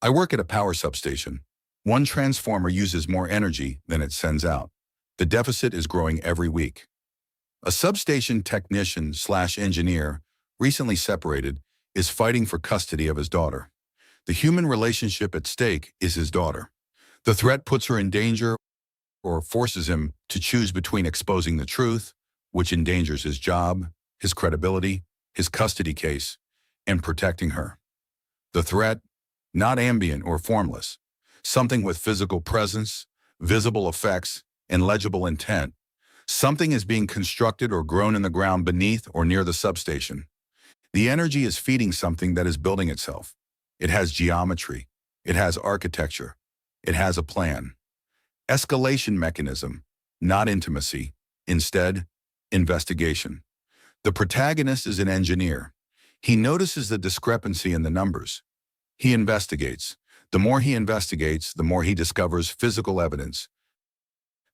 I work at a power substation. One transformer uses more energy than it sends out. The deficit is growing every week. A substation technician slash engineer, recently separated, is fighting for custody of his daughter. The human relationship at stake is his daughter. The threat puts her in danger or forces him to choose between exposing the truth, which endangers his job, his credibility, his custody case, and protecting her. The threat, not ambient or formless, something with physical presence, visible effects, and legible intent. Something is being constructed or grown in the ground beneath or near the substation. The energy is feeding something that is building itself. It has geometry. It has architecture. It has a plan. Escalation mechanism, not intimacy. Instead, investigation. The protagonist is an engineer. He notices the discrepancy in the numbers. He investigates. The more he investigates, the more he discovers physical evidence.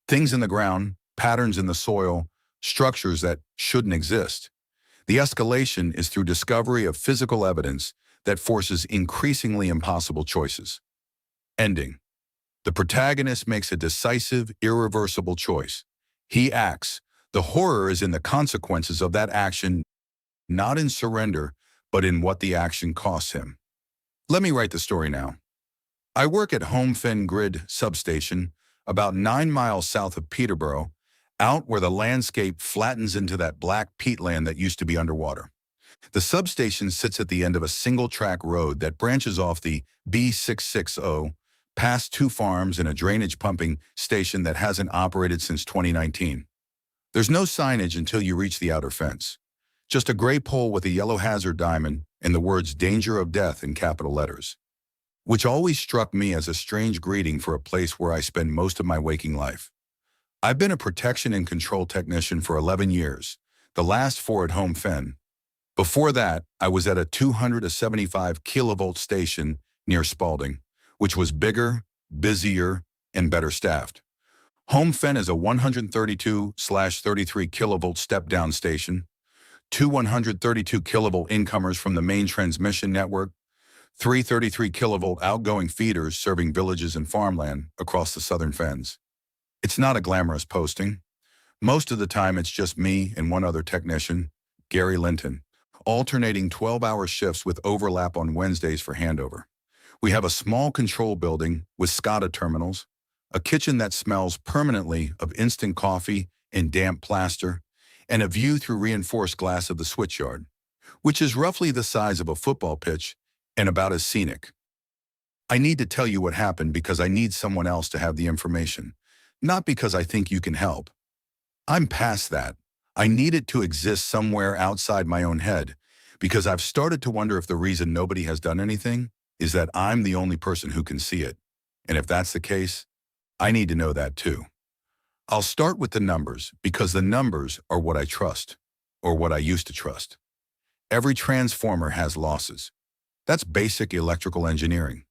Things in the ground, patterns in the soil, structures that shouldn't exist. The escalation is through discovery of physical evidence that forces increasingly impossible choices. Ending. The protagonist makes a decisive, irreversible choice. He acts. The horror is in the consequences of that action, not in surrender, but in what the action costs him. Let me write the story now. I work at Home Fin Grid Substation, about 9 miles south of Peterborough, out where the landscape flattens into that black peatland that used to be underwater. The substation sits at the end of a single-track road that branches off the B660, past 2 farms and a drainage pumping station that hasn't operated since 2019. There's no signage until you reach the outer fence. Just a gray pole with a yellow hazard diamond and the words "Danger of Death" in capital letters, which always struck me as a strange greeting for a place where I spend most of my waking life. I've been a protection and control technician for 11 years, the last 4 at Home Fin. Before that, I was at a 275 kilovolt station near Spalding, which was bigger, busier, and better staffed. Home Fin is a 132/33 kilovolt step-down station, 2 132 kilovolt incomers from the main transmission network, 3 33 kilovolt outgoing feeders serving villages and farmland across the southern fens. It's not a glamorous posting. Most of the time it's just me and one other technician, Gary Linton, alternating 12-hour shifts with overlap on Wednesdays for handover. We have a small control building with SCADA terminals, a kitchen that smells permanently of instant coffee and damp plaster, and a view through reinforced glass of the switchyard, which is roughly the size of a football pitch and about as scenic. I need to tell you what happened because I need someone else to have the information, not because I think you can help. I'm past that. I need it to exist somewhere outside my own head, because I've started to wonder if the reason nobody has done anything is that I'm the only person who can see it. And if that's the case, I need to know that too. I'll start with the numbers because the numbers are what I trust, or what I used to trust. Every transformer has losses. That's basic electrical engineering.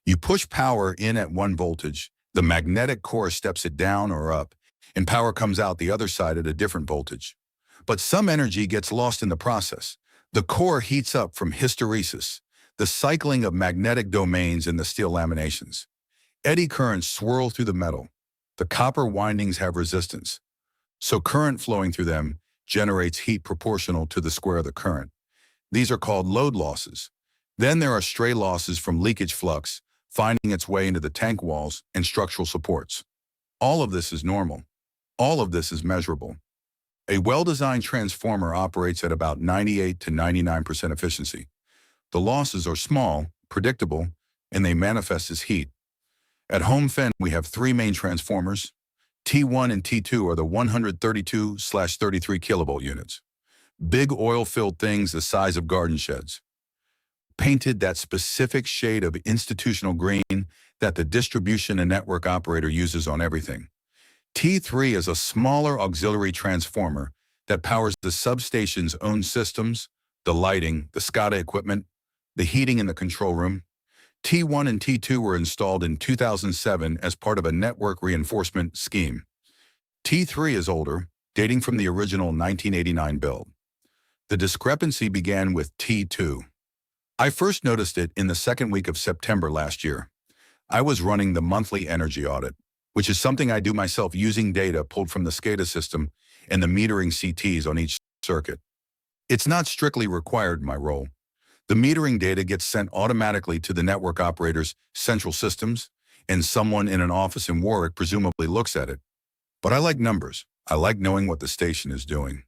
You push power in at 1 voltage, the magnetic core steps it down or up, and power comes out the other side at a different voltage. But some energy gets lost in the process. The core heats up from hysteresis, the cycling of magnetic domains in the steel laminations. Eddy currents swirl through the metal. The copper windings have resistance, so current flowing through them generates heat proportional to the square of the current. These are called load losses. Then there are stray losses from leakage flux, finding its way into the tank walls and structural supports. All of this is normal. All of this is measurable. A well-designed transformer operates at about 98 to 99% efficiency. The losses are small, predictable, and they manifest as heat. At Home Fin, we have 3 main transformers. T1 and T2 are the 132/33 kilovolt units. Big oil-filled things the size of garden sheds. Painted that specific shade of institutional green that the distribution and network operator uses on everything. T3 is a smaller auxiliary transformer that powers the substation's own systems, the lighting, the SCADA equipment, the heating in the control room. T1 and T2 were installed in 2007 as part of a network reinforcement scheme. T3 is older, dating from the original 1989 build. The discrepancy began with T2. I first noticed it in the second week of September last year. I was running the monthly energy audit, which is something I do myself using data pulled from the SCADA system and the metering CTs on each circuit. It's not strictly required in my role. The metering data gets sent automatically to the network operator's central systems, and someone in an office in Warwick presumably looks at it. But I like numbers. I like knowing what the station is doing.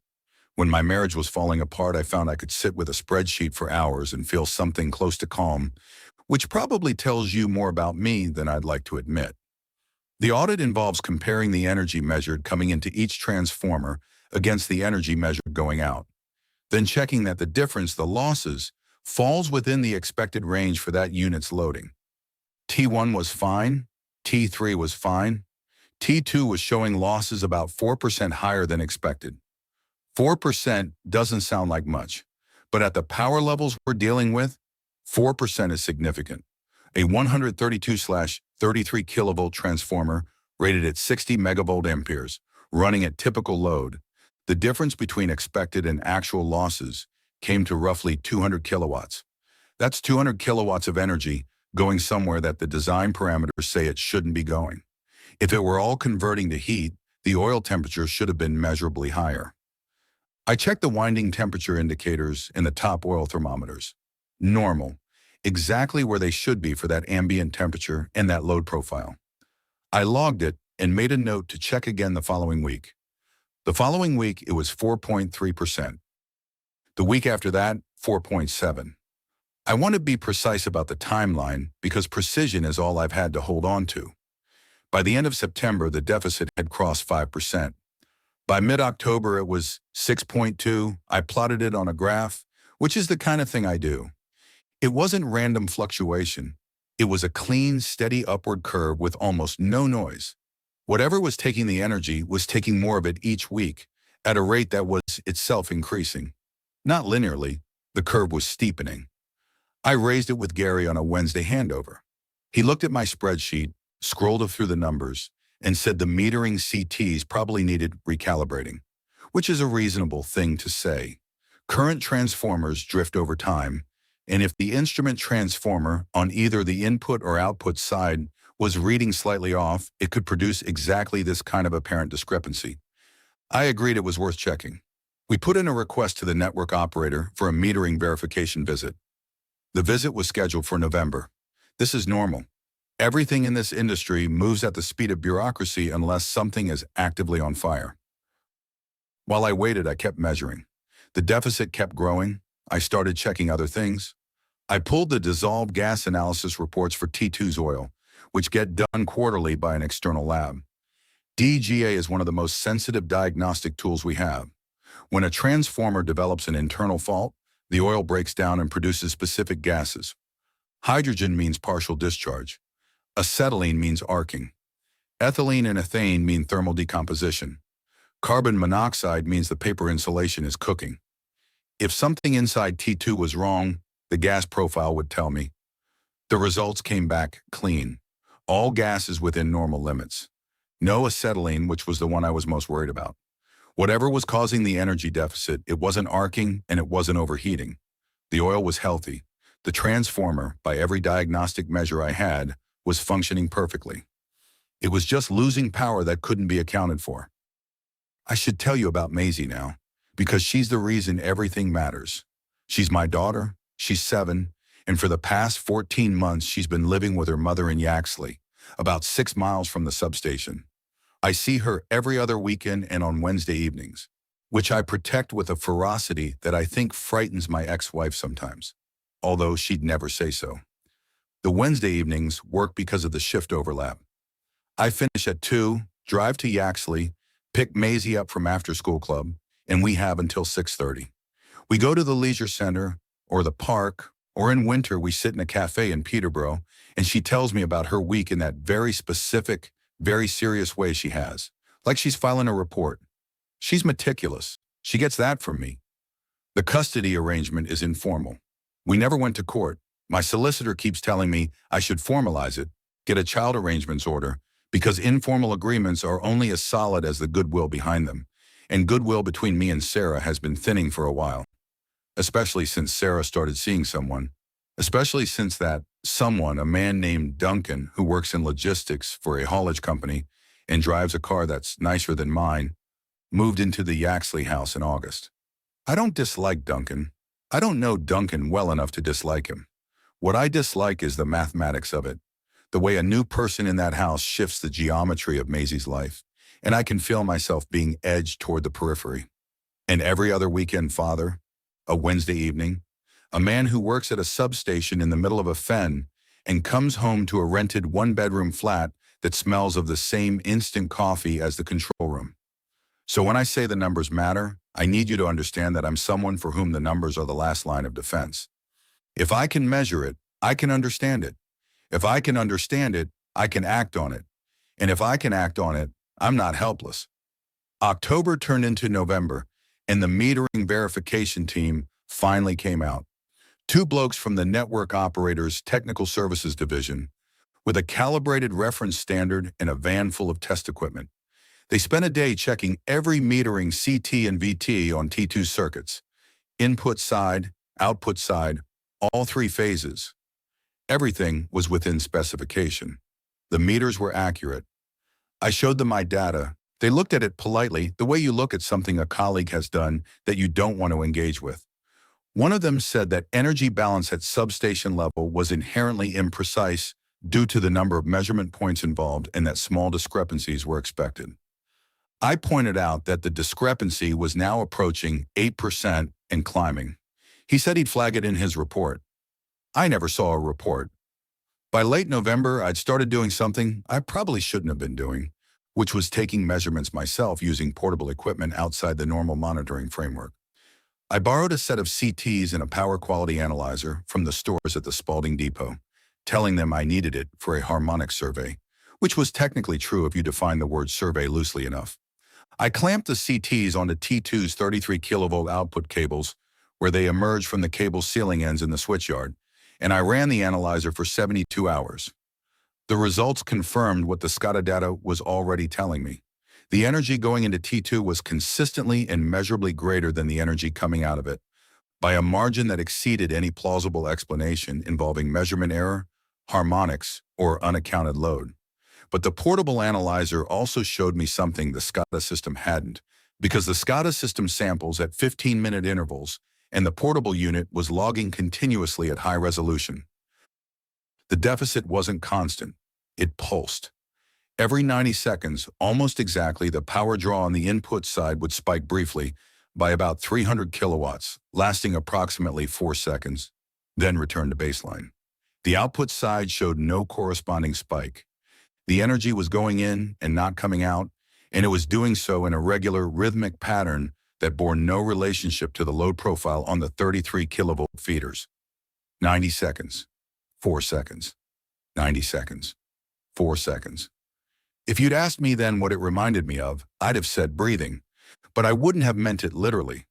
When my marriage was falling apart, I found I could sit with a spreadsheet for hours and feel something close to calm, which probably tells you more about me than I'd like to admit. The audit involves comparing the energy measured coming into each transformer against the energy measured going out, then checking that the difference, the losses, falls within the expected range for that unit's loading. T1 was fine, T3 was fine, T2 was showing losses about 4% higher than expected. 4% doesn't sound like much, but at the power levels we're dealing with, 4% is significant. A 132/33 kilovolt transformer rated at 60 megavolt amperes, running at typical load. The difference between expected and actual losses came to roughly 200 kilowatts. That's 200 kilowatts of energy going somewhere that the design parameters say it shouldn't be going. If it were all converting to heat, the oil temperature should have been measurably higher. I checked the winding temperature indicators in the top oil thermometers. Normal, exactly where they should be for that ambient temperature and that load profile. I logged it and made a note to check again the following week. The following week, it was 4.3%. The week after that, 4.7. I want to be precise about the timeline because precision is all I've had to hold on to. By the end of September, the deficit had crossed 5%. By mid-October, it was 6.2. I plotted it on a graph, which is the kind of thing I do. It wasn't random fluctuation. It was a clean, steady upward curve with almost no noise. Whatever was taking the energy was taking more of it each week at a rate that was itself increasing. Not linearly, the curve was steepening. I raised it with Gary on a Wednesday handover. He looked at my spreadsheet, scrolled through the numbers, and said the metering CTs probably needed recalibrating, which is a reasonable thing to say. Current transformers drift over time, and if the instrument transformer on either the input or output side was reading slightly off, it could produce exactly this kind of apparent discrepancy. I agreed it was worth checking. We put in a request to the network operator for a metering verification visit. The visit was scheduled for November. This is normal. Everything in this industry moves at the speed of bureaucracy unless something is actively on fire. While I waited, I kept measuring. The deficit kept growing. I started checking other things. I pulled the dissolved gas analysis reports for T2's oil, which get done quarterly by an external lab. DGA is one of the most sensitive diagnostic tools we have. When a transformer develops an internal fault, the oil breaks down and produces specific gases. Hydrogen means partial discharge. Acetylene means arcing. Ethylene and ethane mean thermal decomposition. Carbon monoxide means the paper insulation is cooking. If something inside T2 was wrong, the gas profile would tell me. The results came back clean. All gases within normal limits. No acetylene, which was the one I was most worried about. Whatever was causing the energy deficit, it wasn't arcing and it wasn't overheating. The oil was healthy. The transformer, by every diagnostic measure I had, was functioning perfectly. It was just losing power that couldn't be accounted for. I should tell you about Maisie now, because she's the reason everything matters. She's my daughter, she's 7, and for the past 14 months she's been living with her mother in Yaxley, about 6 miles from the substation. I see her every other weekend and on Wednesday evenings, which I protect with a ferocity that I think frightens my ex-wife sometimes, although she'd never say so. The Wednesday evenings work because of the shift overlap. I finish at 2, drive to Yaxley, pick Maisie up from after-school club, and we have until 6:30. We go to the leisure center or the park, or in winter we sit in a cafe in Peterborough, and she tells me about her week in that very specific, very serious way she has, like she's filing a report. She's meticulous. She gets that from me. The custody arrangement is informal. We never went to court. My solicitor keeps telling me I should formalize it, get a child arrangements order, because informal agreements are only as solid as the goodwill behind them, and goodwill between me and Sarah has been thinning for a while, especially since Sarah started seeing someone. especially since that someone, a man named Duncan, who works in logistics for a haulage company and drives a car that's nicer than mine, moved into the Yaxley house in August. I don't dislike Duncan. I don't know Duncan well enough to dislike him. What I dislike is the mathematics of it, the way a new person in that house shifts the geometry of Maisie's life, and I can feel myself being edged toward the periphery. And every other weekend father, a Wednesday evening, a man who works at a substation in the middle of a fen and comes home to a rented one-bedroom flat that smells of the same instant coffee as the control room. So when I say the numbers matter, I need you to understand that I'm someone for whom the numbers are the last line of defense. If I can measure it, I can understand it. If I can understand it, I can act on it. And if I can act on it, I'm not helpless. October turned into November, and the metering verification team finally came out. Two blokes from the network operator's technical services division, with a calibrated reference standard and a van full of test equipment. They spent a day checking every metering CT and VT on T2 circuits, input side, output side, all three phases. Everything was within specification. The meters were accurate. I showed them my data. They looked at it politely, the way you look at something a colleague has done that you don't want to engage with. One of them said that energy balance at substation level was inherently imprecise due to the number of measurement points involved and that small discrepancies were expected. I pointed out that the discrepancy was now approaching 8% and climbing. He said he'd flag it in his report. I never saw a report. By late November, I'd started doing something I probably shouldn't have been doing, which was taking measurements myself using portable equipment outside the normal monitoring framework. I borrowed a set of CTs and a power quality analyzer from the stores at the Spalding Depot, telling them I needed it for a harmonic survey, which was technically true if you define the word survey loosely enough. I clamped the CTs onto T2's 33 kilovolt output cables, where they emerged from the cable ceiling ends in the switchyard, and I ran the analyzer for 72 hours. The results confirmed what the SCADA data was already telling me. The energy going into T2 was consistently and measurably greater than the energy coming out of it, by a margin that exceeded any plausible explanation involving measurement error, harmonics, or unaccounted load. But the portable analyzer also showed me something the SCADA system hadn't, because the SCADA system samples at 15-minute intervals, and the portable unit was logging continuously at high resolution. The deficit wasn't constant. It pulsed. Every 90 seconds, almost exactly, the power draw on the input side would spike briefly by about 300 kilowatts, lasting approximately 4 seconds, then return to baseline. The output side showed no corresponding spike. The energy was going in and not coming out, and it was doing so in a regular rhythmic pattern that bore no relationship to the load profile on the 33 kilovolt feeders. 90 seconds, 4 seconds, 90 seconds, 4 seconds. If you'd asked me then what it reminded me of, I'd have said breathing, but I wouldn't have meant it literally.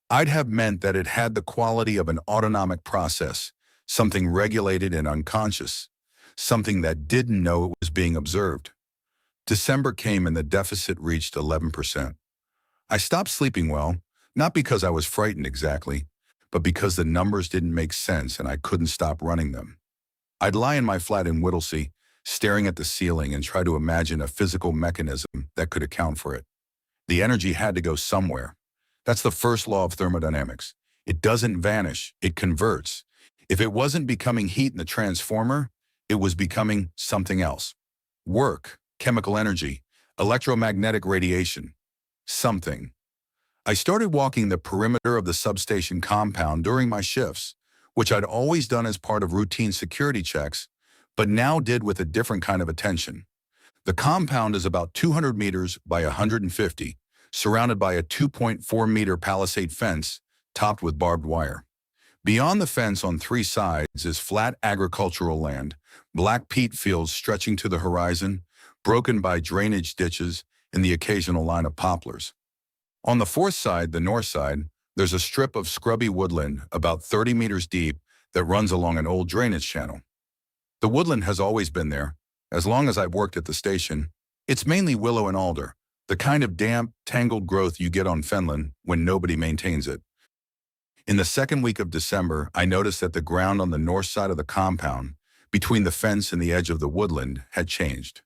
I'd have meant that it had the quality of an autonomic process, something regulated and unconscious, something that didn't know it was being observed. December came and the deficit reached 11%. I stopped sleeping well, not because I was frightened exactly, but because the numbers didn't make sense and I couldn't stop running them. I'd lie in my flat in Whittlesea, staring at the ceiling and try to imagine a physical mechanism that could account for it. The energy had to go somewhere. That's the first law of thermodynamics. It doesn't vanish, it converts. If it wasn't becoming heat in the transformer, it was becoming something else. Work, chemical energy, electromagnetic radiation, something. I started walking the perimeter of the substation compound during my shifts, which I'd always done as part of routine security checks, but now did with a different kind of attention. The compound is about 200 meters by 150, surrounded by a 2.4-meter palisade fence topped with barbed wire. Beyond the fence on 3 sides is flat agricultural land, black peat fields stretching to the horizon, broken by drainage ditches and the occasional line of poplars. On the 4th side, the north side, there's a strip of scrubby woodland about 30 meters deep that runs along an old drainage channel. The woodland has always been there, as long as I've worked at the station. It's mainly willow and alder, the kind of damp, tangled growth you get on Fenland when nobody maintains it. In the second week of December, I noticed that the ground on the north side of the compound, between the fence and the edge of the woodland, had changed.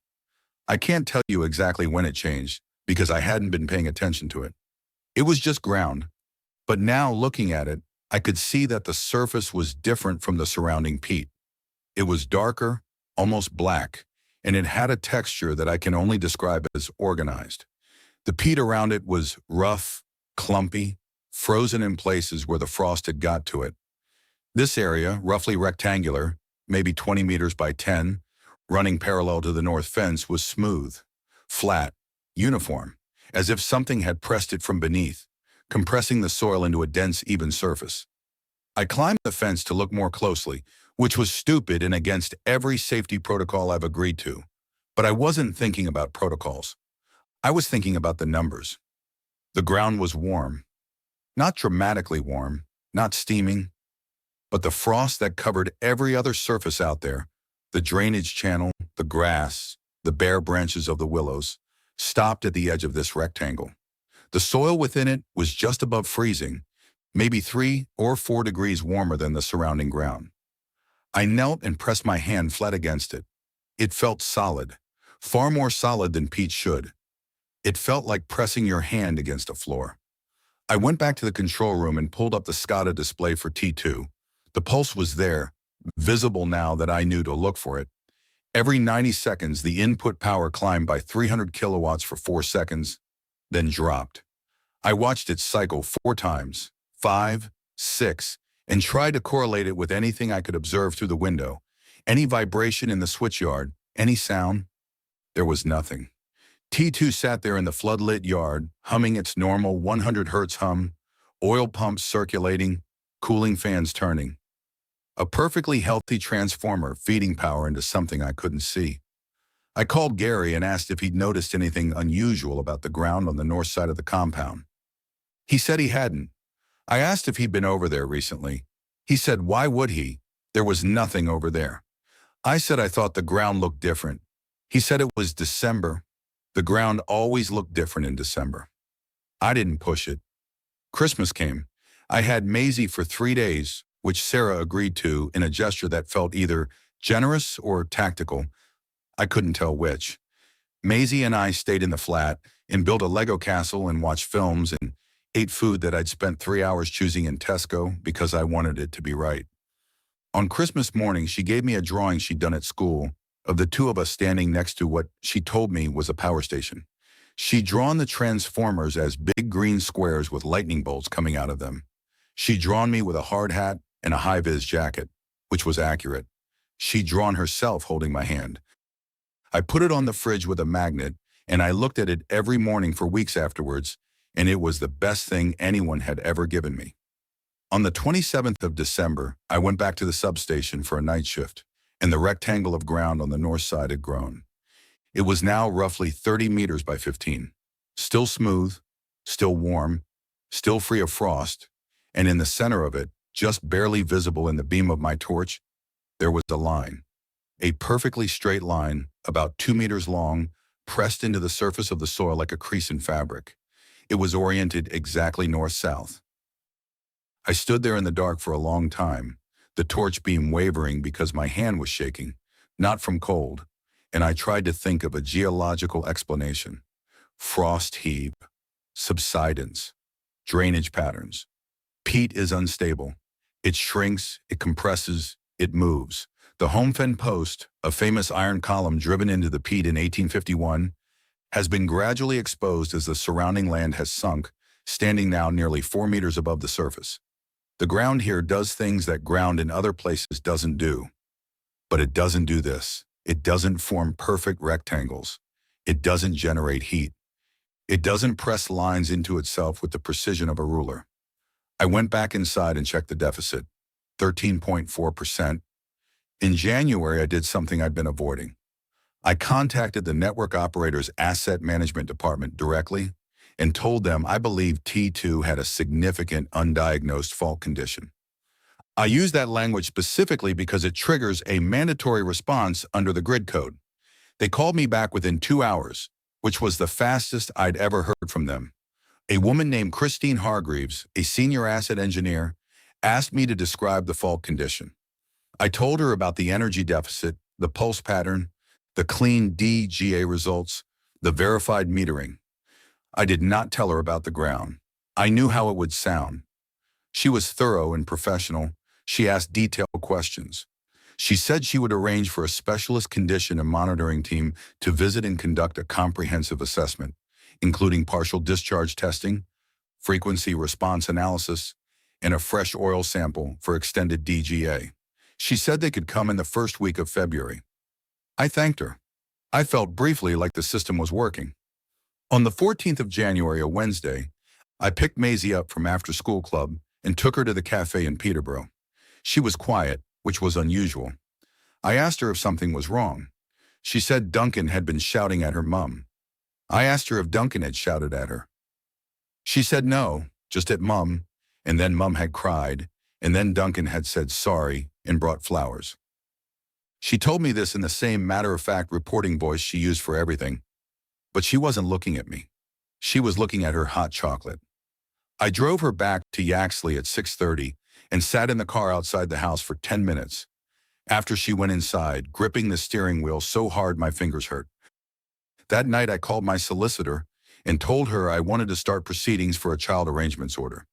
I can't tell you exactly when it changed, because I hadn't been paying attention to it. It was just ground. But now, looking at it, I could see that the surface was different from the surrounding peat. It was darker, almost black, and it had a texture that I can only describe as organized. The peat around it was rough, clumpy, frozen in places where the frost had got to it. This area, roughly rectangular, maybe 20 meters by 10, running parallel to the north fence, was smooth, flat, uniform, as if something had pressed it from beneath, compressing the soil into a dense, even surface. I climbed the fence to look more closely, which was stupid and against every safety protocol I've agreed to. But I wasn't thinking about protocols. I was thinking about the numbers. The ground was warm. Not dramatically warm, not steaming, but the frost that covered every other surface out there, the drainage channel, the grass, the bare branches of the willows, stopped at the edge of this rectangle. The soil within it was just above freezing, maybe 3 or 4 degrees warmer than the surrounding ground. I knelt and pressed my hand flat against it. It felt solid, far more solid than peat should. It felt like pressing your hand against a floor. I went back to the control room and pulled up the SCADA display for T2. The pulse was there, visible now that I knew to look for it. Every 90 seconds, the input power climbed by 300 kilowatts for 4 seconds, then dropped. I watched it cycle 4 times, 5, 6, and tried to correlate it with anything I could observe through the window. Any vibration in the switchyard, any sound. There was nothing. T2 sat there in the floodlit yard, humming its normal 100 hertz hum, oil pumps circulating, cooling fans turning. A perfectly healthy transformer feeding power into something I couldn't see. I called Gary and asked if he'd noticed anything unusual about the ground on the north side of the compound. He said he hadn't. I asked if he'd been over there recently. He said, why would he? There was nothing over there. I said I thought the ground looked different. He said it was December. The ground always looked different in December. I didn't push it. Christmas came. I had Maisie for 3 days, which Sarah agreed to in a gesture that felt either generous or tactical. I couldn't tell which. Maisie and I stayed in the flat and built a Lego castle and watched films and ate food that I'd spent 3 hours choosing in Tesco because I wanted it to be right. On Christmas morning, she gave me a drawing she'd done at school of the two of us standing next to what she told me was a power station. She'd drawn the transformers as big green squares with lightning bolts coming out of them. She'd drawn me with a hard hat and a high-vis jacket, which was accurate. She'd drawn herself holding my hand. I put it on the fridge with a magnet, and I looked at it every morning for weeks afterwards, and it was the best thing anyone had ever given me. On the 27th of December, I went back to the substation for a night shift, and the rectangle of ground on the north side had grown. It was now roughly 30 meters by 15, still smooth, still warm, still free of frost, and in the center of it, just barely visible in the beam of my torch, there was a line. A perfectly straight line, about 2 meters long, pressed into the surface of the soil like a crease in fabric. It was oriented exactly north-south. I stood there in the dark for a long time, the torch beam wavering because my hand was shaking, not from cold, and I tried to think of a geological explanation. Frost heave, subsidence, drainage patterns. Peat is unstable. It shrinks, it compresses, it moves. The Homfen post, a famous iron column driven into the peat in 1851, has been gradually exposed as the surrounding land has sunk, standing now nearly 4 meters above the surface. The ground here does things that ground in other places doesn't do. But it doesn't do this. It doesn't form perfect rectangles. It doesn't generate heat. It doesn't press lines into itself with the precision of a ruler. I went back inside and checked the deficit, 13.4%. In January, I did something I'd been avoiding. I contacted the network operator's asset management department directly and told them I believed T2 had a significant undiagnosed fault condition. I use that language specifically because it triggers a mandatory response under the grid code. They called me back within 2 hours, which was the fastest I'd ever heard from them. A woman named Christine Hargreaves, a senior asset engineer, asked me to describe the fault condition. I told her about the energy deficit, the pulse pattern, the clean DGA results, the verified metering. I did not tell her about the ground. I knew how it would sound. She was thorough and professional. She asked detailed questions. She said she would arrange for a specialist condition and monitoring team to visit and conduct a comprehensive assessment, including partial discharge testing, frequency response analysis, and a fresh oil sample for extended DGA. She said they could come in the first week of February. I thanked her. I felt briefly like the system was working. On the 14th of January, a Wednesday, I picked Maisie up from after-school club and took her to the cafe in Peterborough. She was quiet, which was unusual. I asked her if something was wrong. She said Duncan had been shouting at her mum. I asked her if Duncan had shouted at her. She said no, just at Mum, and then Mum had cried, and then Duncan had said sorry and brought flowers. She told me this in the same matter-of-fact reporting voice she used for everything, but she wasn't looking at me. She was looking at her hot chocolate. I drove her back to Yaxley at 6:30 and sat in the car outside the house for 10 minutes. After she went inside, gripping the steering wheel so hard my fingers hurt. That night I called my solicitor and told her I wanted to start proceedings for a child arrangements order.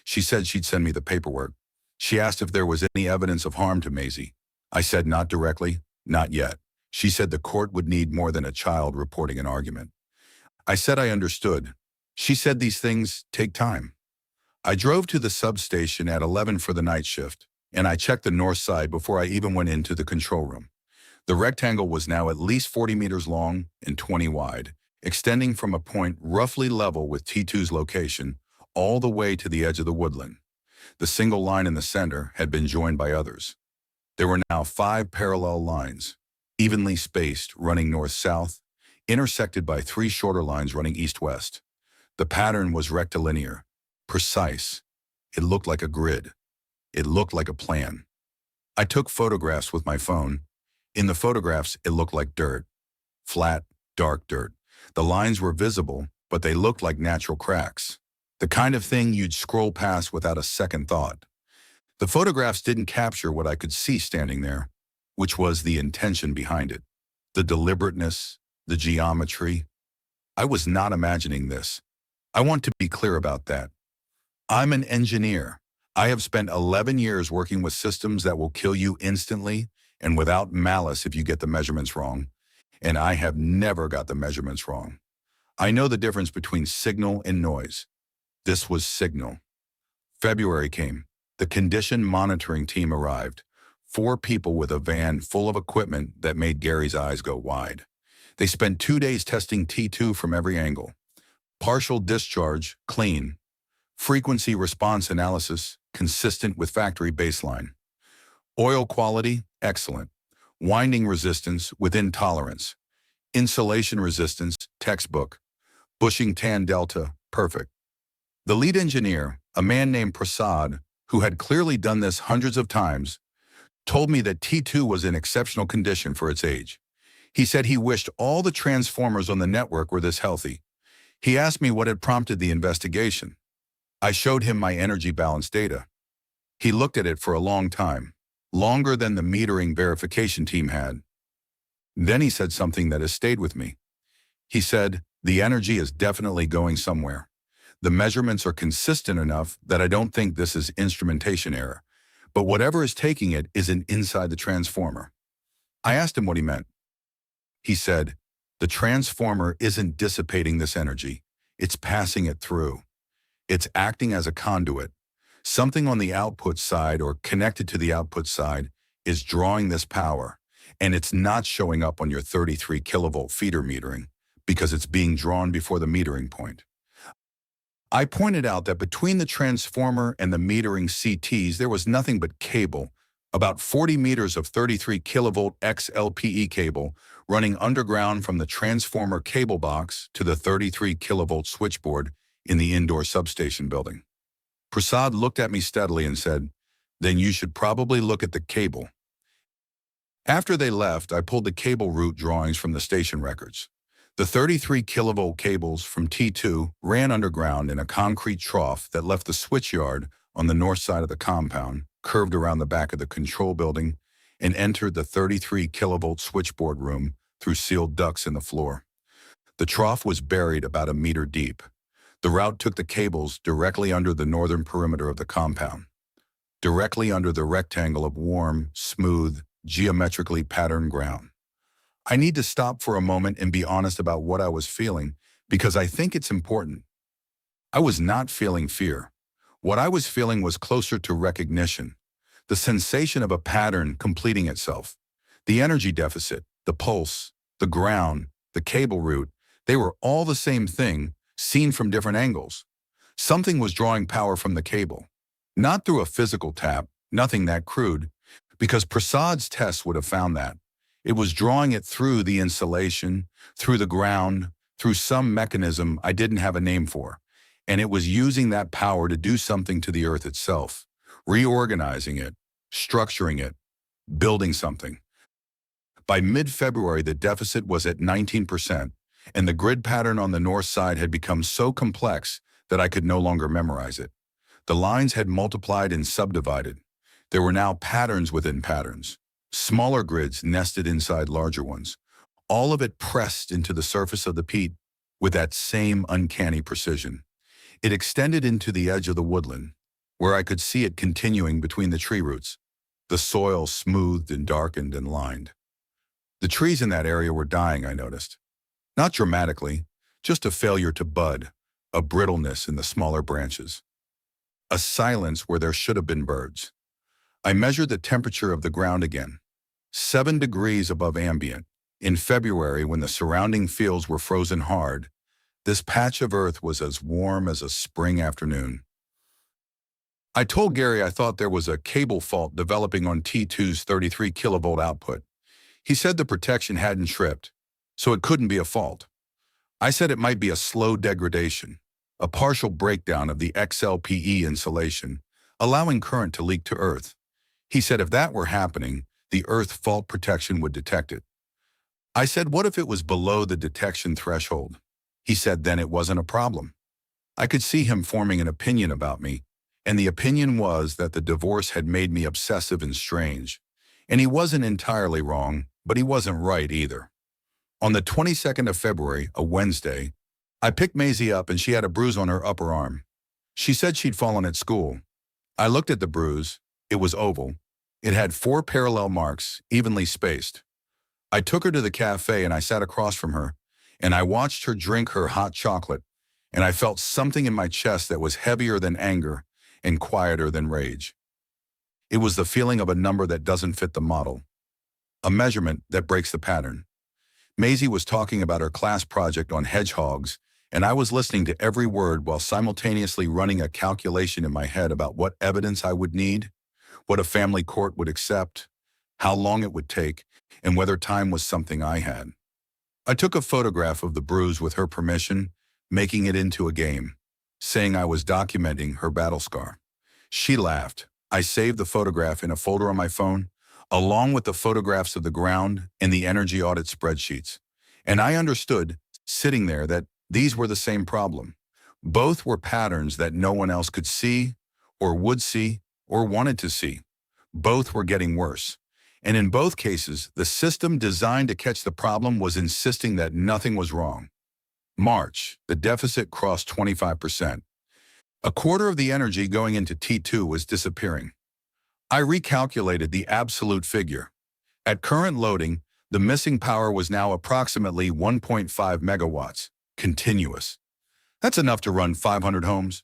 She said she'd send me the paperwork. She asked if there was any evidence of harm to Maisie. I said not directly, not yet. She said the court would need more than a child reporting an argument. I said I understood. She said these things take time. I drove to the substation at 11 for the night shift, and I checked the north side before I even went into the control room. The rectangle was now at least 40 meters long and 20 wide, extending from a point roughly level with T2's location all the way to the edge of the woodland. The single line in the center had been joined by others. There were now 5 parallel lines, evenly spaced, running north-south, intersected by 3 shorter lines running east-west. The pattern was rectilinear, precise. It looked like a grid. It looked like a plan. I took photographs with my phone. In the photographs, it looked like dirt. Flat, dark dirt. The lines were visible, but they looked like natural cracks. The kind of thing you'd scroll past without a second thought. The photographs didn't capture what I could see standing there, which was the intention behind it. The deliberateness, the geometry. I was not imagining this. I want to be clear about that. I'm an engineer. I have spent 11 years working with systems that will kill you instantly and without malice if you get the measurements wrong. And I have never got the measurements wrong. I know the difference between signal and noise. This was signal. February came. The condition monitoring team arrived. 4 people with a van full of equipment that made Gary's eyes go wide. They spent 2 days testing T2 from every angle. Partial discharge, clean. Frequency response analysis, consistent with factory baseline. Oil quality, excellent. Winding resistance, within tolerance. Insulation resistance, textbook. Bushing tan delta, perfect. The lead engineer, a man named Prasad, who had clearly done this hundreds of times, told me that T2 was in exceptional condition for its age. He said he wished all the transformers on the network were this healthy. He asked me what had prompted the investigation. I showed him my energy balance data. He looked at it for a long time, longer than the metering verification team had. Then he said something that has stayed with me. He said, the energy is definitely going somewhere. The measurements are consistent enough that I don't think this is instrumentation error, but whatever is taking it isn't inside the transformer. I asked him what he meant. He said, the transformer isn't dissipating this energy. It's passing it through. It's acting as a conduit. Something on the output side or connected to the output side is drawing this power, and it's not showing up on your 33 kilovolt feeder metering because it's being drawn before the metering point. I pointed out that between the transformer and the metering CTs, there was nothing but cable, about 40 meters of 33 kilovolt XLPE cable running underground from the transformer cable box to the 33 kilovolt switchboard in the indoor substation building. Prasad looked at me steadily and said, then you should probably look at the cable. After they left, I pulled the cable route drawings from the station records. The 33 kilovolt cables from T2 ran underground in a concrete trough that left the switchyard on the north side of the compound, curved around the back of the control building, and entered the 33 kilovolt switchboard room through sealed ducts in the floor. The trough was buried about a meter deep. The route took the cables directly under the northern perimeter of the compound, directly under the rectangle of warm, smooth, geometrically patterned ground. I need to stop for a moment and be honest about what I was feeling, because I think it's important. I was not feeling fear. What I was feeling was closer to recognition, the sensation of a pattern completing itself. The energy deficit, the pulse, the ground, the cable route, they were all the same thing, seen from different angles. Something was drawing power from the cable. Not through a physical tap, nothing that crude, because Prasad's tests would have found that. It was drawing it through the insulation, through the ground, through some mechanism I didn't have a name for. And it was using that power to do something to the earth itself, reorganizing it, structuring it, building something. By mid-February, the deficit was at 19%, and the grid pattern on the north side had become so complex that I could no longer memorize it. The lines had multiplied and subdivided. There were now patterns within patterns, smaller grids nested inside larger ones, all of it pressed into the surface of the peat with that same uncanny precision. It extended into the edge of the woodland, where I could see it continuing between the tree roots, the soil smoothed and darkened and lined. The trees in that area were dying, I noticed. Not dramatically, just a failure to bud, a brittleness in the smaller branches. A silence where there should have been birds. I measured the temperature of the ground again. 7 degrees above ambient. In February, when the surrounding fields were frozen hard, this patch of earth was as warm as a spring afternoon. I told Gary I thought there was a cable fault developing on T2's 33 kilovolt output. He said the protection hadn't tripped, so it couldn't be a fault. I said it might be a slow degradation, a partial breakdown of the XLPE insulation, allowing current to leak to Earth. He said if that were happening, the Earth fault protection would detect it. I said, what if it was below the detection threshold? He said then it wasn't a problem. I could see him forming an opinion about me, and the opinion was that the divorce had made me obsessive and strange. And he wasn't entirely wrong, but he wasn't right either. On the 22nd of February, a Wednesday, I picked Maisie up and she had a bruise on her upper arm. She said she'd fallen at school. I looked at the bruise. It was oval. It had 4 parallel marks, evenly spaced. I took her to the cafe and I sat across from her, and I watched her drink her hot chocolate, and I felt something in my chest that was heavier than anger and quieter than rage. It was the feeling of a number that doesn't fit the model, a measurement that breaks the pattern. Maisie was talking about her class project on hedgehogs, and I was listening to every word while simultaneously running a calculation in my head about what evidence I would need, what a family court would accept, how long it would take, and whether time was something I had. I took a photograph of the bruise with her permission, making it into a game, saying I was documenting her battle scar. She laughed. I saved the photograph in a folder on my phone, along with the photographs of the ground and the energy audit spreadsheets. And I understood, sitting there, that these were the same problem. Both were patterns that no one else could see, or would see, or wanted to see. Both were getting worse. And in both cases, the system designed to catch the problem was insisting that nothing was wrong. March, the deficit crossed 25%. A quarter of the energy going into T2 was disappearing. I recalculated the absolute figure. At current loading, the missing power was now approximately 1.5 megawatts, continuous. That's enough to run 500 homes.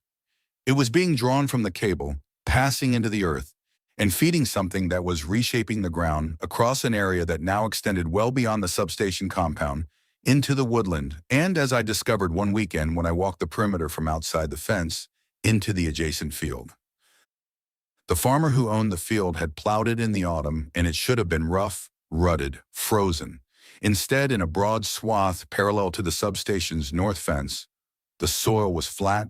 It was being drawn from the cable, passing into the earth, and feeding something that was reshaping the ground across an area that now extended well beyond the substation compound, into the woodland, and as I discovered one weekend when I walked the perimeter from outside the fence, into the adjacent field. The farmer who owned the field had plowed it in the autumn, and it should have been rough, rutted, frozen. Instead, in a broad swath parallel to the substation's north fence, the soil was flat,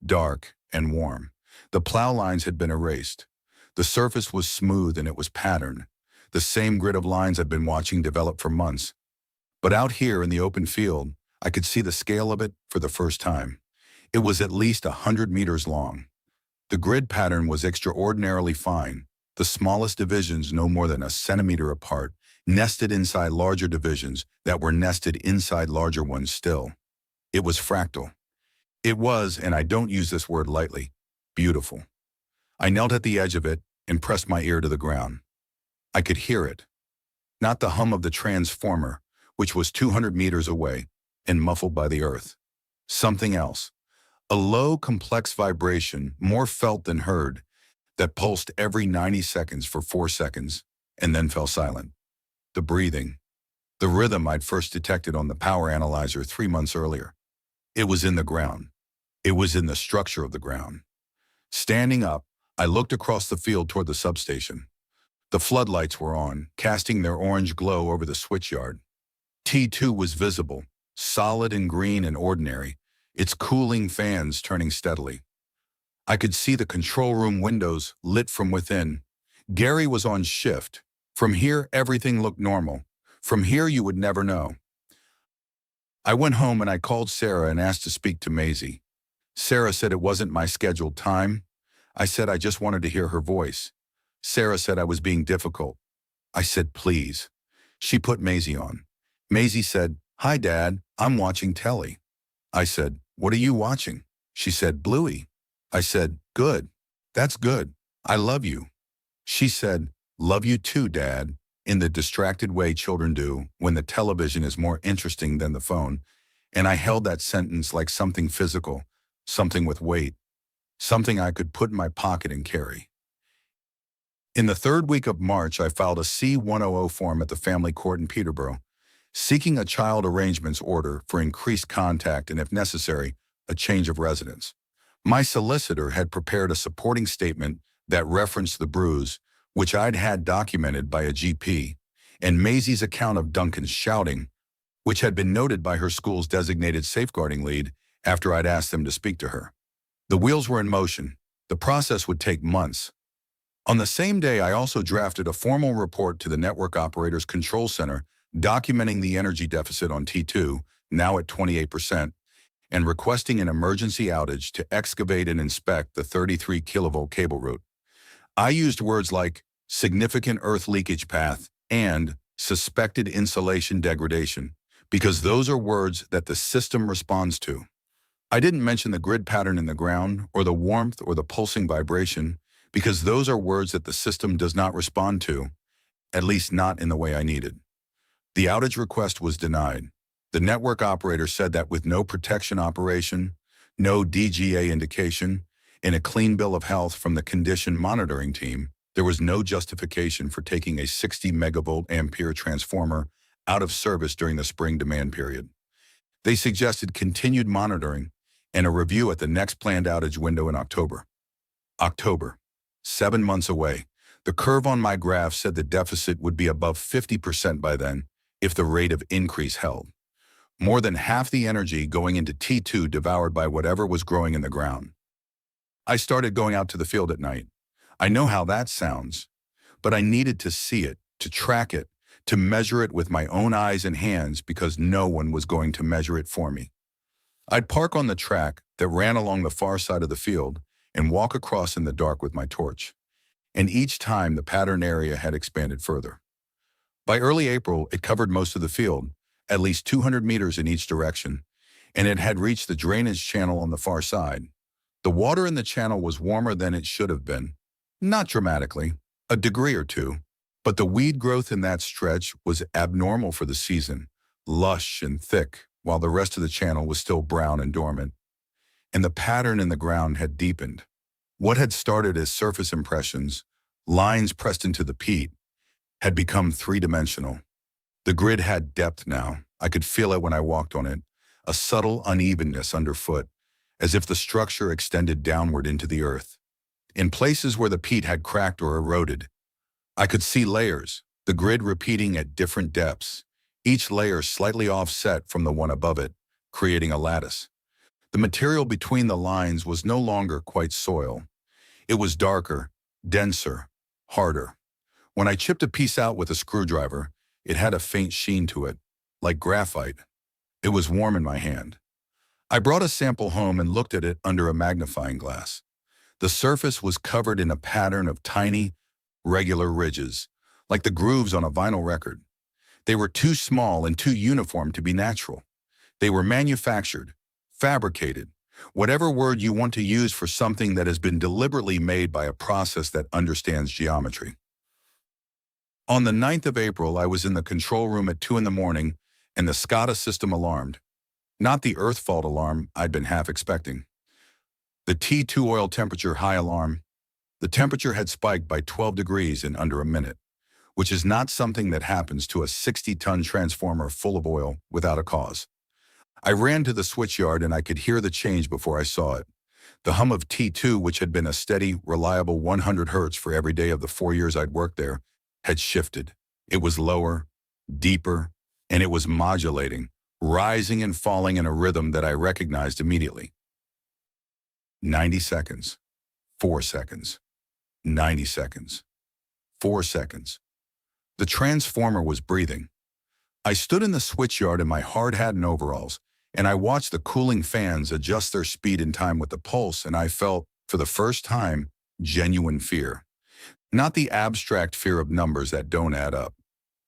dark, and warm. The plow lines had been erased. The surface was smooth and it was patterned, the same grid of lines I'd been watching develop for months. But out here in the open field, I could see the scale of it for the first time. It was at least 100 meters long. The grid pattern was extraordinarily fine, the smallest divisions no more than a centimeter apart, nested inside larger divisions that were nested inside larger ones still. It was fractal. It was, and I don't use this word lightly, beautiful. I knelt at the edge of it and pressed my ear to the ground. I could hear it. Not the hum of the transformer, which was 200 meters away and muffled by the earth. Something else. A low, complex vibration, more felt than heard, that pulsed every 90 seconds for 4 seconds and then fell silent. The breathing. The rhythm I'd first detected on the power analyzer 3 months earlier. It was in the ground. It was in the structure of the ground. Standing up, I looked across the field toward the substation. The floodlights were on, casting their orange glow over the switchyard. T2 was visible, solid and green and ordinary, its cooling fans turning steadily. I could see the control room windows lit from within. Gary was on shift. From here, everything looked normal. From here, you would never know. I went home and I called Sarah and asked to speak to Maisie. Sarah said it wasn't my scheduled time. I said I just wanted to hear her voice. Sarah said I was being difficult. I said, please. She put Maisie on. Maisie said, "Hi, Dad, I'm watching telly." I said, "What are you watching?" She said, "Bluey." I said, "Good. That's good. I love you." She said, "Love you too, Dad," in the distracted way children do when the television is more interesting than the phone, and I held that sentence like something physical, something with weight, something I could put in my pocket and carry. In the third week of March, I filed a C-100 form at the family court in Peterborough, seeking a child arrangements order for increased contact and, if necessary, a change of residence. My solicitor had prepared a supporting statement that referenced the bruise, which I'd had documented by a GP, and Maisie's account of Duncan's shouting, which had been noted by her school's designated safeguarding lead after I'd asked them to speak to her. The wheels were in motion. The process would take months. On the same day, I also drafted a formal report to the Network Operators Control Center documenting the energy deficit on T2, now at 28%, and requesting an emergency outage to excavate and inspect the 33 kilovolt cable route. I used words like significant earth leakage path and suspected insulation degradation because those are words that the system responds to. I didn't mention the grid pattern in the ground or the warmth or the pulsing vibration because those are words that the system does not respond to, at least not in the way I needed. The outage request was denied. The network operator said that with no protection operation, no DGA indication, and a clean bill of health from the condition monitoring team, there was no justification for taking a 60 megavolt ampere transformer out of service during the spring demand period. They suggested continued monitoring and a review at the next planned outage window in October. October, 7 months away. The curve on my graph said the deficit would be above 50% by then if the rate of increase held. More than half the energy going into T2 devoured by whatever was growing in the ground. I started going out to the field at night. I know how that sounds, but I needed to see it, to track it, to measure it with my own eyes and hands because no one was going to measure it for me. I'd park on the track that ran along the far side of the field and walk across in the dark with my torch. And each time the pattern area had expanded further. By early April, it covered most of the field, at least 200 meters in each direction, and it had reached the drainage channel on the far side. The water in the channel was warmer than it should have been. Not dramatically, a degree or two, but the weed growth in that stretch was abnormal for the season, lush and thick, while the rest of the channel was still brown and dormant. And the pattern in the ground had deepened. What had started as surface impressions, lines pressed into the peat, had become three-dimensional. The grid had depth now. I could feel it when I walked on it, a subtle unevenness underfoot, as if the structure extended downward into the earth. In places where the peat had cracked or eroded, I could see layers, the grid repeating at different depths, each layer slightly offset from the one above it, creating a lattice. The material between the lines was no longer quite soil. It was darker, denser, harder. When I chipped a piece out with a screwdriver, it had a faint sheen to it, like graphite. It was warm in my hand. I brought a sample home and looked at it under a magnifying glass. The surface was covered in a pattern of tiny, regular ridges, like the grooves on a vinyl record. They were too small and too uniform to be natural. They were manufactured, fabricated, whatever word you want to use for something that has been deliberately made by a process that understands geometry. On the 9th of April, I was in the control room at 2 in the morning, and the SCADA system alarmed. Not the earth fault alarm I'd been half expecting. The T2 oil temperature high alarm. The temperature had spiked by 12 degrees in under a minute, which is not something that happens to a 60-ton transformer full of oil without a cause. I ran to the switchyard and I could hear the change before I saw it. The hum of T2, which had been a steady, reliable 100 hertz for every day of the 4 years I'd worked there, had shifted. It was lower, deeper, and it was modulating, rising and falling in a rhythm that I recognized immediately. 90 seconds, 4 seconds, 90 seconds, 4 seconds. The transformer was breathing. I stood in the switchyard in my hard hat and overalls, and I watched the cooling fans adjust their speed in time with the pulse, and I felt, for the first time, genuine fear. Not the abstract fear of numbers that don't add up.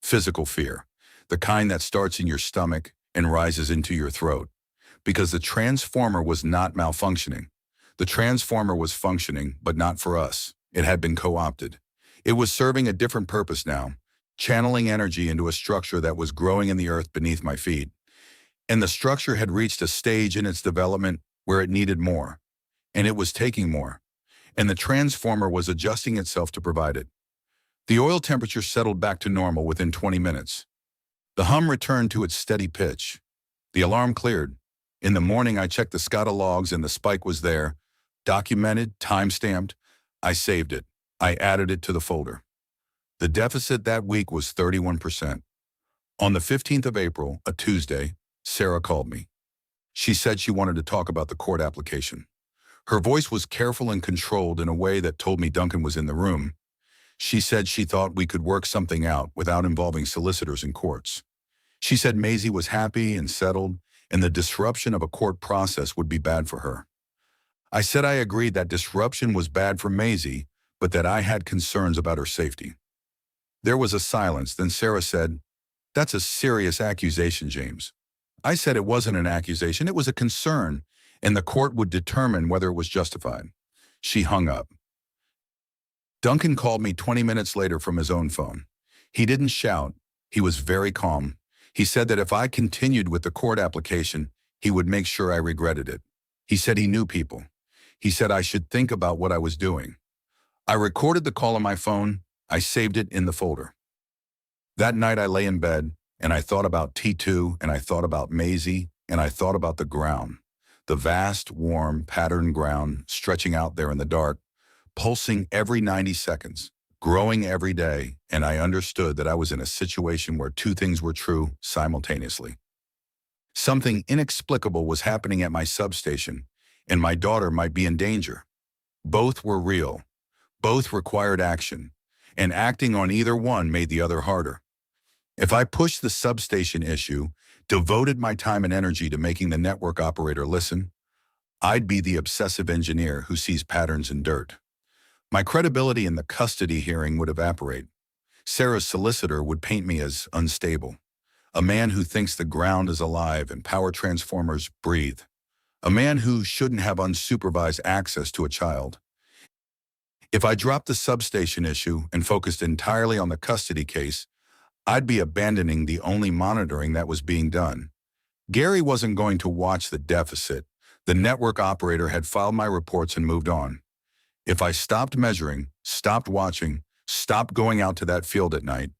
Physical fear, the kind that starts in your stomach and rises into your throat. Because the transformer was not malfunctioning. The transformer was functioning, but not for us. It had been co-opted. It was serving a different purpose now, channeling energy into a structure that was growing in the earth beneath my feet. And the structure had reached a stage in its development where it needed more. And it was taking more. And the transformer was adjusting itself to provide it. The oil temperature settled back to normal within 20 minutes. The hum returned to its steady pitch. The alarm cleared. In the morning, I checked the SCADA logs and the spike was there. Documented, time-stamped. I saved it. I added it to the folder. The deficit that week was 31%. On the 15th of April, a Tuesday, Sarah called me. She said she wanted to talk about the court application. Her voice was careful and controlled in a way that told me Duncan was in the room. She said she thought we could work something out without involving solicitors and courts. She said Maisie was happy and settled, and the disruption of a court process would be bad for her. I said I agreed that disruption was bad for Maisie, but that I had concerns about her safety. There was a silence, then Sarah said, "That's a serious accusation, James." I said it wasn't an accusation, it was a concern, and the court would determine whether it was justified. She hung up. Duncan called me 20 minutes later from his own phone. He didn't shout. He was very calm. He said that if I continued with the court application, he would make sure I regretted it. He said he knew people. He said I should think about what I was doing. I recorded the call on my phone. I saved it in the folder. That night I lay in bed, and I thought about T2, and I thought about Maisie, and I thought about the ground. The vast, warm, patterned ground stretching out there in the dark, pulsing every 90 seconds, growing every day, and I understood that I was in a situation where two things were true simultaneously. Something inexplicable was happening at my substation, and my daughter might be in danger. Both were real. Both required action, and acting on either one made the other harder. If I pushed the substation issue, devoted my time and energy to making the network operator listen, I'd be the obsessive engineer who sees patterns in dirt. My credibility in the custody hearing would evaporate. Sarah's solicitor would paint me as unstable, a man who thinks the ground is alive and power transformers breathe, a man who shouldn't have unsupervised access to a child. If I dropped the substation issue and focused entirely on the custody case, I'd be abandoning the only monitoring that was being done. Gary wasn't going to watch the deficit. The network operator had filed my reports and moved on. If I stopped measuring, stopped watching, stopped going out to that field at night,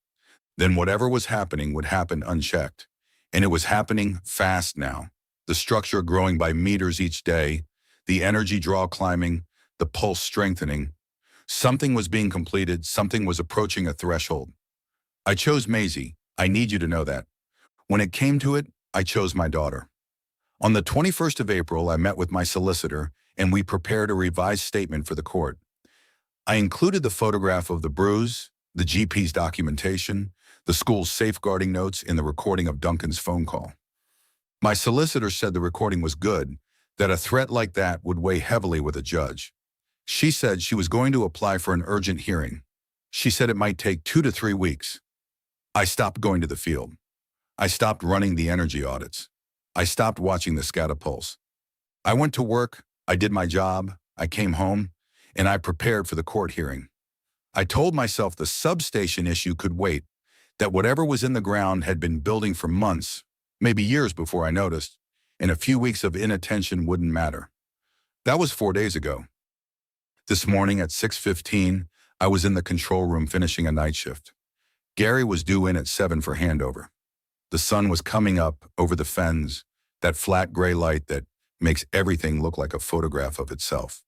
then whatever was happening would happen unchecked. And it was happening fast now. The structure growing by meters each day, the energy draw climbing, the pulse strengthening. Something was being completed, something was approaching a threshold. I chose Maisie. I need you to know that. When it came to it, I chose my daughter. On the 21st of April, I met with my solicitor, and we prepared a revised statement for the court. I included the photograph of the bruise, the GP's documentation, the school's safeguarding notes in the recording of Duncan's phone call. My solicitor said the recording was good, that a threat like that would weigh heavily with a judge. She said she was going to apply for an urgent hearing. She said it might take 2 to 3 weeks. I stopped going to the field. I stopped running the energy audits. I stopped watching the SCADA pulse. I went to work, I did my job, I came home, and I prepared for the court hearing. I told myself the substation issue could wait, that whatever was in the ground had been building for months, maybe years before I noticed, and a few weeks of inattention wouldn't matter. That was 4 days ago. This morning at 6:15, I was in the control room finishing a night shift. Gary was due in at 7 for handover. The sun was coming up over the fens, that flat gray light that makes everything look like a photograph of itself.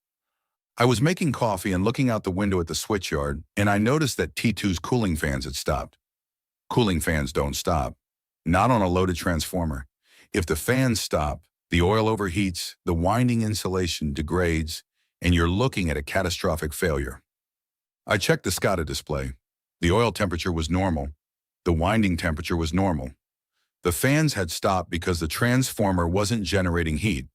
I was making coffee and looking out the window at the switchyard, and I noticed that T2's cooling fans had stopped. Cooling fans don't stop, not on a loaded transformer. If the fans stop, the oil overheats, the winding insulation degrades, and you're looking at a catastrophic failure. I checked the SCADA display. The oil temperature was normal. The winding temperature was normal. The fans had stopped because the transformer wasn't generating heat,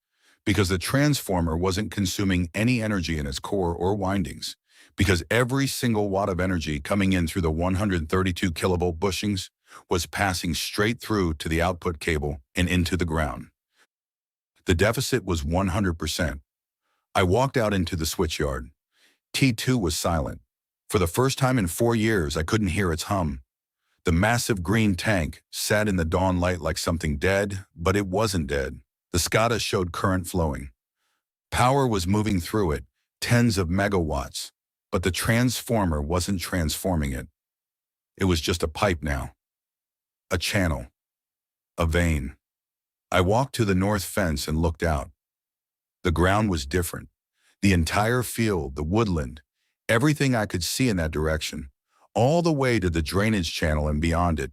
because the transformer wasn't consuming any energy in its core or windings, because every single watt of energy coming in through the 132 kilovolt bushings was passing straight through to the output cable and into the ground. The deficit was 100%. I walked out into the switchyard. T2 was silent. For the first time in 4 years, I couldn't hear its hum. The massive green tank sat in the dawn light like something dead, but it wasn't dead. The SCADA showed current flowing. Power was moving through it, tens of megawatts, but the transformer wasn't transforming it. It was just a pipe now. A channel. A vein. I walked to the north fence and looked out. The ground was different. The entire field, the woodland, everything I could see in that direction, all the way to the drainage channel and beyond it,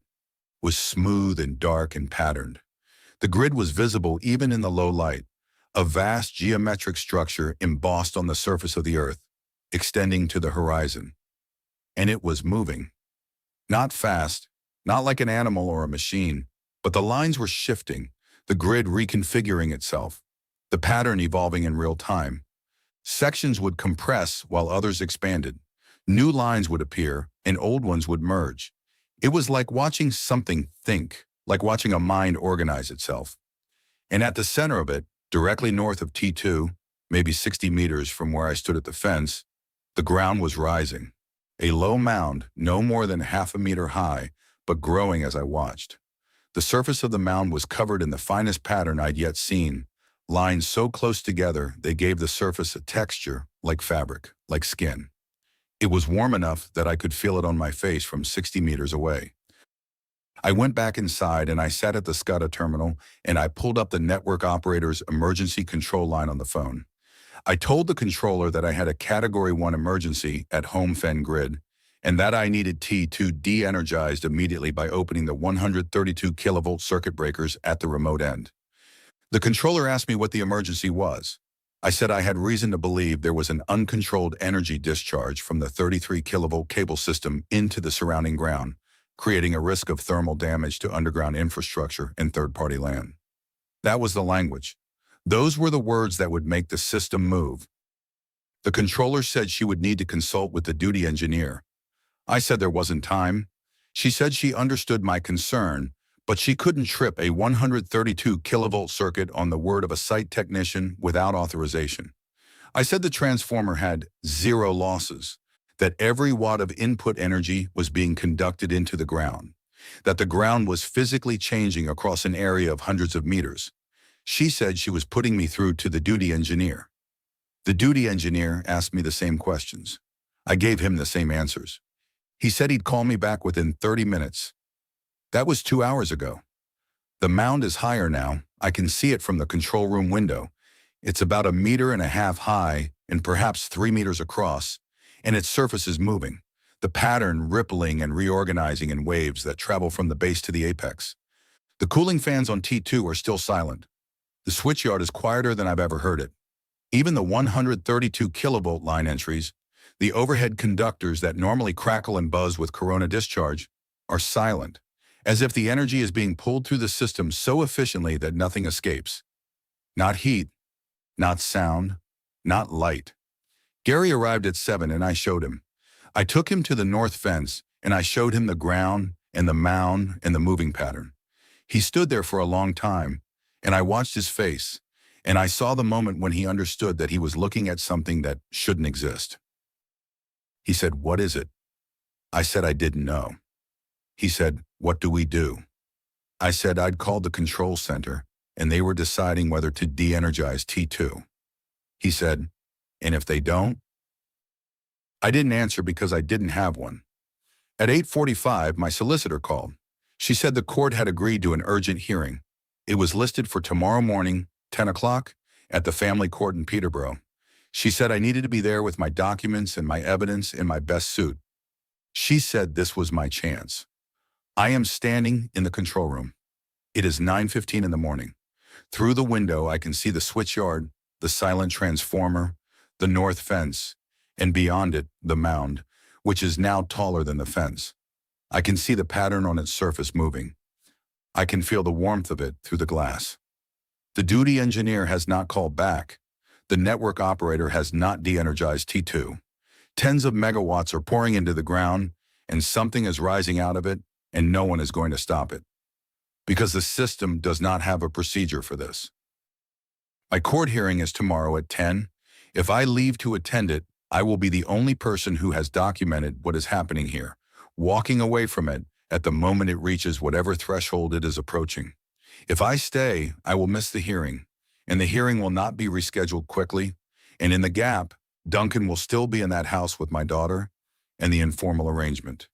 was smooth and dark and patterned. The grid was visible even in the low light, a vast geometric structure embossed on the surface of the earth, extending to the horizon. And it was moving. Not fast, not like an animal or a machine, but the lines were shifting, the grid reconfiguring itself, the pattern evolving in real time. Sections would compress while others expanded. New lines would appear, and old ones would merge. It was like watching something think, like watching a mind organize itself. And at the center of it, directly north of T2, maybe 60 meters from where I stood at the fence, the ground was rising. A low mound, no more than half a meter high, but growing as I watched. The surface of the mound was covered in the finest pattern I'd yet seen, lines so close together they gave the surface a texture like fabric, like skin. It was warm enough that I could feel it on my face from 60 meters away. I went back inside and I sat at the SCADA terminal and I pulled up the network operator's emergency control line on the phone. I told the controller that I had a Category 1 emergency at home fen grid and that I needed T2 de-energized immediately by opening the 132 kilovolt circuit breakers at the remote end. The controller asked me what the emergency was. I said I had reason to believe there was an uncontrolled energy discharge from the 33 kilovolt cable system into the surrounding ground, creating a risk of thermal damage to underground infrastructure and third-party land. That was the language. Those were the words that would make the system move. The controller said she would need to consult with the duty engineer. I said there wasn't time. She said she understood my concern, but she couldn't trip a 132 kilovolt circuit on the word of a site technician without authorization. I said the transformer had 0 losses, that every watt of input energy was being conducted into the ground, that the ground was physically changing across an area of hundreds of meters. She said she was putting me through to the duty engineer. The duty engineer asked me the same questions. I gave him the same answers. He said he'd call me back within 30 minutes. That was 2 hours ago. The mound is higher now. I can see it from the control room window. It's about 1.5 meters high and perhaps 3 meters across, and its surface is moving, the pattern rippling and reorganizing in waves that travel from the base to the apex. The cooling fans on T2 are still silent. The switchyard is quieter than I've ever heard it. Even the 132 kilovolt line entries, the overhead conductors that normally crackle and buzz with corona discharge, are silent, as if the energy is being pulled through the system so efficiently that nothing escapes. Not heat, not sound, not light. Gary arrived at 7 and I showed him. I took him to the north fence and I showed him the ground and the mound and the moving pattern. He stood there for a long time and I watched his face and I saw the moment when he understood that he was looking at something that shouldn't exist. He said, "What is it?" I said I didn't know. He said, "What do we do?" I said I'd called the control center and they were deciding whether to de-energize T2. He said, "And if they don't?" I didn't answer because I didn't have one. At 8:45, my solicitor called. She said the court had agreed to an urgent hearing. It was listed for tomorrow morning, 10 o'clock, at the family court in Peterborough. She said I needed to be there with my documents and my evidence in my best suit. She said this was my chance. I am standing in the control room. It is 9:15 in the morning. Through the window, I can see the switchyard, the silent transformer, the north fence, and beyond it, the mound, which is now taller than the fence. I can see the pattern on its surface moving. I can feel the warmth of it through the glass. The duty engineer has not called back. The network operator has not de-energized T2. Tens of megawatts are pouring into the ground, and something is rising out of it, and no one is going to stop it. Because the system does not have a procedure for this. My court hearing is tomorrow at 10. If I leave to attend it, I will be the only person who has documented what is happening here, walking away from it at the moment it reaches whatever threshold it is approaching. If I stay, I will miss the hearing, and the hearing will not be rescheduled quickly, and in the gap, Duncan will still be in that house with my daughter and the informal arrangement.